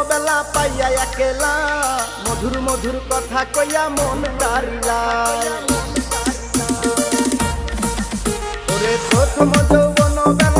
বেলা পাইয়া একেলা মধুর মধুর কথা কইয়া মন কারিলা ওরে প্রথম যৌবন বেলা